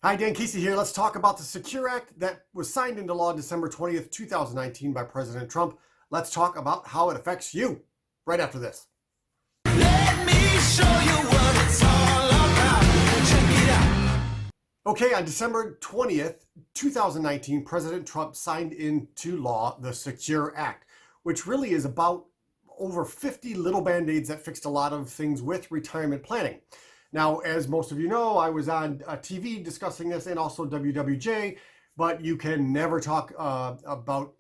Hi, Dan Casey here. Let's talk about the Secure Act that was signed into law December 20th, 2019 by President Trump. Let's talk about how it affects you right after this. Let me show you what it's all about. Check it out. Okay, on December 20th, 2019, President Trump signed into law the Secure Act, which really is about over 50 little band-aids that fixed a lot of things with retirement planning. Now, as most of you know, I was on TV discussing this and also WWJ, but you can never talk about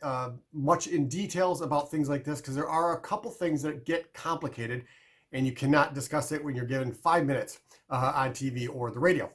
much in details about things like this because there are a couple things that get complicated and you cannot discuss it when you're given 5 minutes on TV or the radio.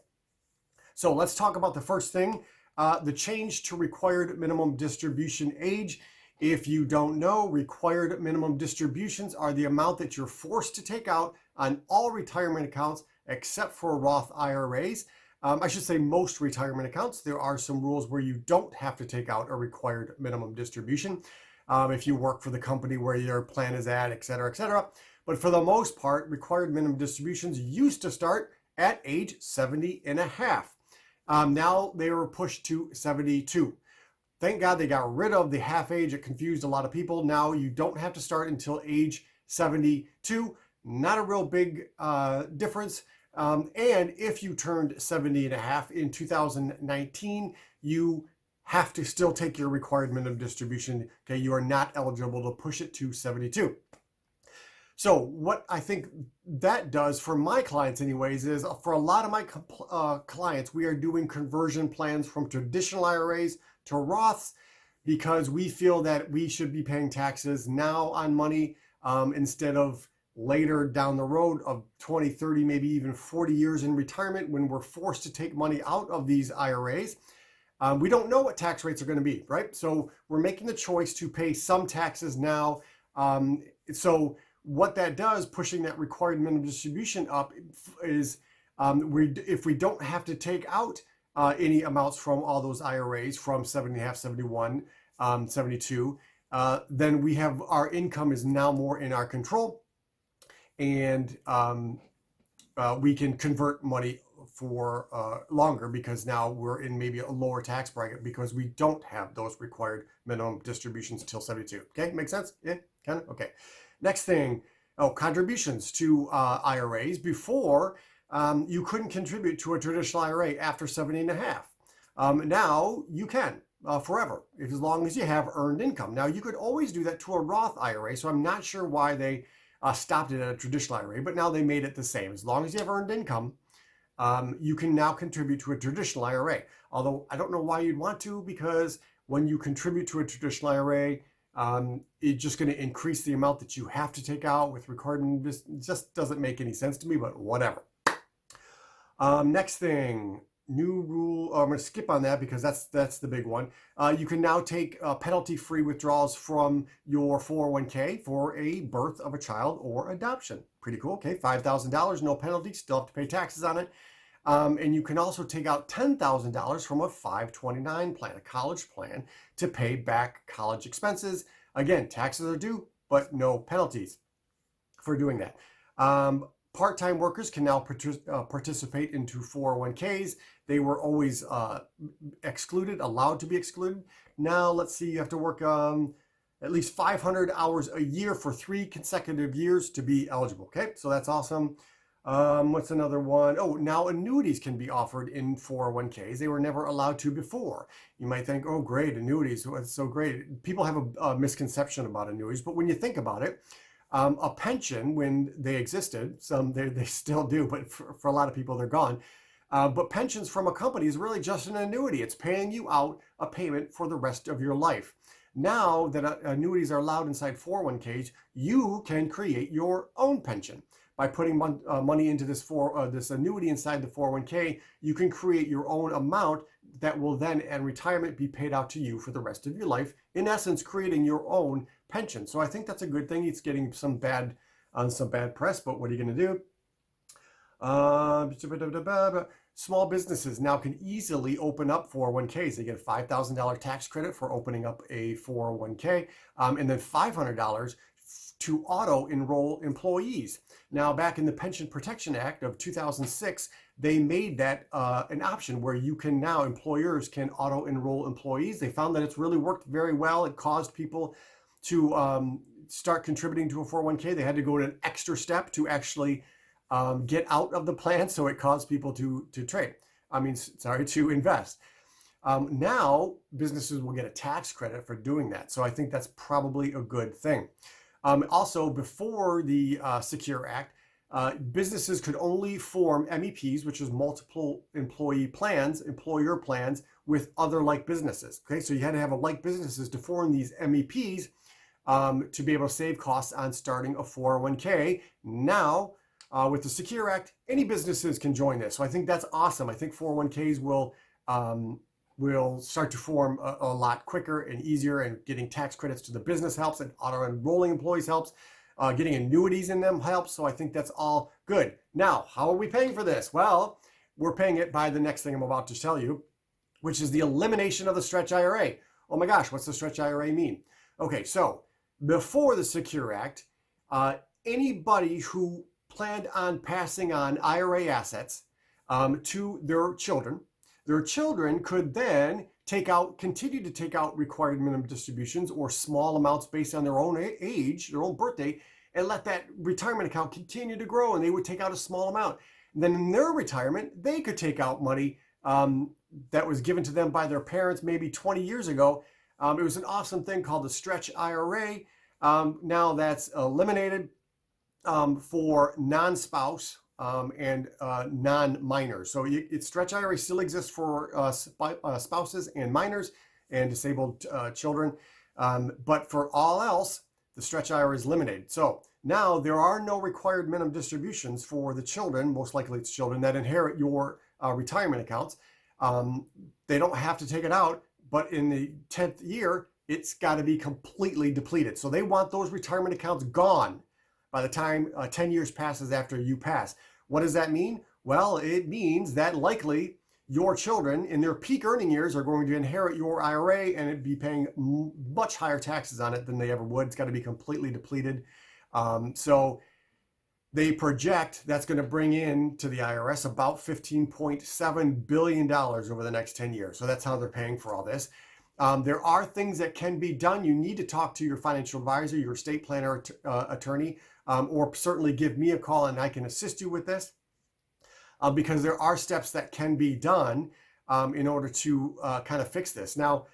So let's talk about the first thing, the change to required minimum distribution age. If you don't know, required minimum distributions are the amount that you're forced to take out on all retirement accounts except for Roth IRAs. I should say most retirement accounts. There are some rules where you don't have to take out a required minimum distribution if you work for the company where your plan is at, et cetera, et cetera. But for the most part, required minimum distributions used to start at age 70 and a half. Now they were pushed to 72. Thank God they got rid of the half age. It confused a lot of people. Now you don't have to start until age 72. Not a real big difference. And if you turned 70 and a half in 2019, you have to still take your required minimum distribution. Okay, you are not eligible to push it to 72. So what I think that does for my clients anyways is for a lot of my clients, we are doing conversion plans from traditional IRAs to Roths because we feel that we should be paying taxes now on money instead of later down the road of 20, 30, maybe even 40 years in retirement when we're forced to take money out of these IRAs. We don't know what tax rates are going to be, right? So we're making the choice to pay some taxes now. So what that does, pushing that required minimum distribution up, is if we don't have to take out any amounts from all those IRAs from 70.5, 71, 72, then we have our income is now more in our control, and we can convert money for longer because now we're in maybe a lower tax bracket because we don't have those required minimum distributions until 72. Okay, make sense? Yeah, kind of? Okay. Next thing, contributions to IRAs. Before, you couldn't contribute to a traditional IRA after 70 and a half. Now you can forever, as long as you have earned income. Now you could always do that to a Roth IRA, so I'm not sure why they stopped it at a traditional IRA, but now they made it the same. As long as you have earned income, you can now contribute to a traditional IRA. Although I don't know why you'd want to, because when you contribute to a traditional IRA, it's just going to increase the amount that you have to take out with recording. This just doesn't make any sense to me, but whatever. Next thing, new rule. I'm going to skip on that because that's the big one. You can now take penalty-free withdrawals from your 401k for a birth of a child or adoption. Pretty cool. Okay, $5,000, no penalty. Still have to pay taxes on it. And you can also take out $10,000 from a 529 plan, a college plan, to pay back college expenses. Again, taxes are due, but no penalties for doing that. Part-time workers can now participate into 401ks. They were always excluded, allowed to be excluded. Now, let's see, you have to work at least 500 hours a year for 3 consecutive years to be eligible. Okay, so that's awesome. What's another one? Oh, now annuities can be offered in 401ks. They were never allowed to before. You might think, oh, great, annuities, it's so great. People have a misconception about annuities, but when you think about it, a pension, when they existed, some they still do, but for a lot of people, they're gone. But pensions from a company is really just an annuity. It's paying you out a payment for the rest of your life. Now that annuities are allowed inside 401ks, you can create your own pension. By putting money into this annuity inside the 401k, you can create your own amount that will then, at retirement, be paid out to you for the rest of your life. In essence, creating your own pension. So I think that's a good thing. It's getting some bad press, but what are you going to do? Small businesses now can easily open up 401ks. They get a $5,000 tax credit for opening up a 401k, and then $500 to auto-enroll employees. Now, back in the Pension Protection Act of 2006, they made that an option where you can now, employers can auto-enroll employees. They found that it's really worked very well. It caused people to start contributing to a 401k. They had to go to an extra step to actually get out of the plan, so it caused people to to invest. Now, businesses will get a tax credit for doing that. So I think that's probably a good thing. Also, before the Secure Act, businesses could only form MEPs, which is multiple employer plans with other like businesses. Okay, so you had to have a like businesses to form these MEPs to be able to save costs on starting a 401k. Now, with the Secure Act, any businesses can join this. So I think that's awesome. I think 401ks will start to form a lot quicker and easier, and getting tax credits to the business helps, and auto-enrolling employees helps. Getting annuities in them helps. So I think that's all good. Now, how are we paying for this? Well, we're paying it by the next thing I'm about to tell you, which is the elimination of the Stretch IRA. Oh my gosh, what's the Stretch IRA mean? Okay, so before the Secure Act, anybody who planned on passing on IRA assets to their children could then continue to take out required minimum distributions or small amounts based on their own age, their own birthday, and let that retirement account continue to grow, and they would take out a small amount. And then in their retirement, they could take out money that was given to them by their parents maybe 20 years ago. It was an awesome thing called the Stretch IRA. Now that's eliminated for non-spouse and non-minors. So Stretch IRA still exists for spouses and minors and disabled children. But for all else, the Stretch IRA is eliminated. So now there are no required minimum distributions for the children, most likely it's children, that inherit your retirement accounts. They don't have to take it out, but in the 10th year, it's got to be completely depleted. So they want those retirement accounts gone by the time 10 years passes after you pass. What does that mean? Well, it means that likely your children in their peak earning years are going to inherit your IRA and it'd be paying much higher taxes on it than they ever would. It's got to be completely depleted. So they project that's going to bring in to the IRS about $15.7 billion over the next 10 years. So that's how they're paying for all this. There are things that can be done. You need to talk to your financial advisor, your estate planner, attorney, or certainly give me a call and I can assist you with this, because there are steps that can be done in order to kind of fix this. Now,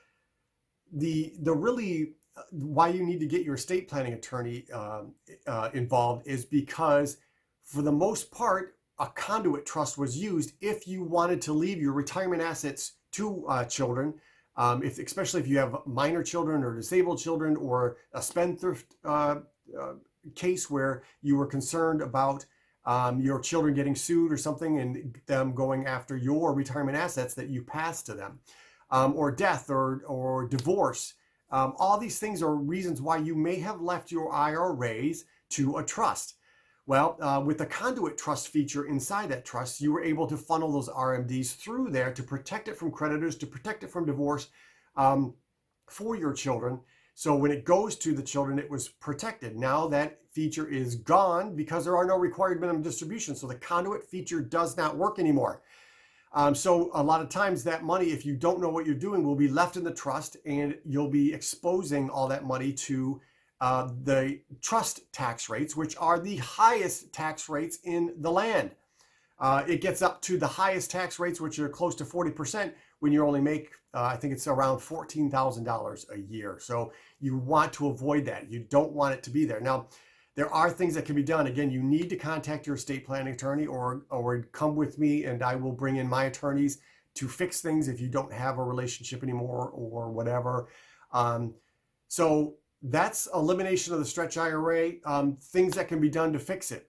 the really why you need to get your estate planning attorney involved is because for the most part, a conduit trust was used if you wanted to leave your retirement assets to children. Especially if you have minor children or disabled children, or a spendthrift case where you were concerned about your children getting sued or something and them going after your retirement assets that you passed to them, or death or divorce. All these things are reasons why you may have left your IRAs to a trust. Well, with the conduit trust feature inside that trust, you were able to funnel those RMDs through there to protect it from creditors, to protect it from divorce for your children. So when it goes to the children, it was protected. Now that feature is gone because there are no required minimum distributions. So the conduit feature does not work anymore. So a lot of times that money, if you don't know what you're doing, will be left in the trust, and you'll be exposing all that money to the trust tax rates, which are the highest tax rates in the land. It gets up to the highest tax rates, which are close to 40% when you only make, I think it's around $14,000 a year. So you want to avoid that. You don't want it to be there. Now, there are things that can be done. Again, you need to contact your estate planning attorney or come with me and I will bring in my attorneys to fix things if you don't have a relationship anymore or whatever. So that's elimination of the Stretch IRA, things that can be done to fix it.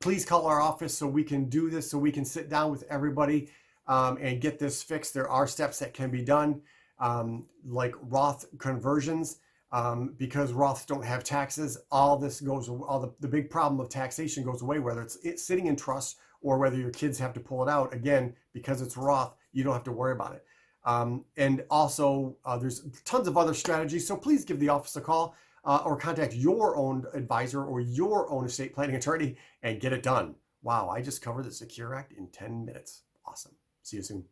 Please call our office so we can do this, so we can sit down with everybody and get this fixed. There are steps that can be done, like Roth conversions, because Roths don't have taxes. All this goes, the big problem of taxation goes away, whether it's sitting in trust or whether your kids have to pull it out. Again, because it's Roth, you don't have to worry about it. And also, there's tons of other strategies. So please give the office a call. or contact your own advisor or your own estate planning attorney and get it done. Wow, I just covered the Secure Act in 10 minutes. Awesome. See you soon.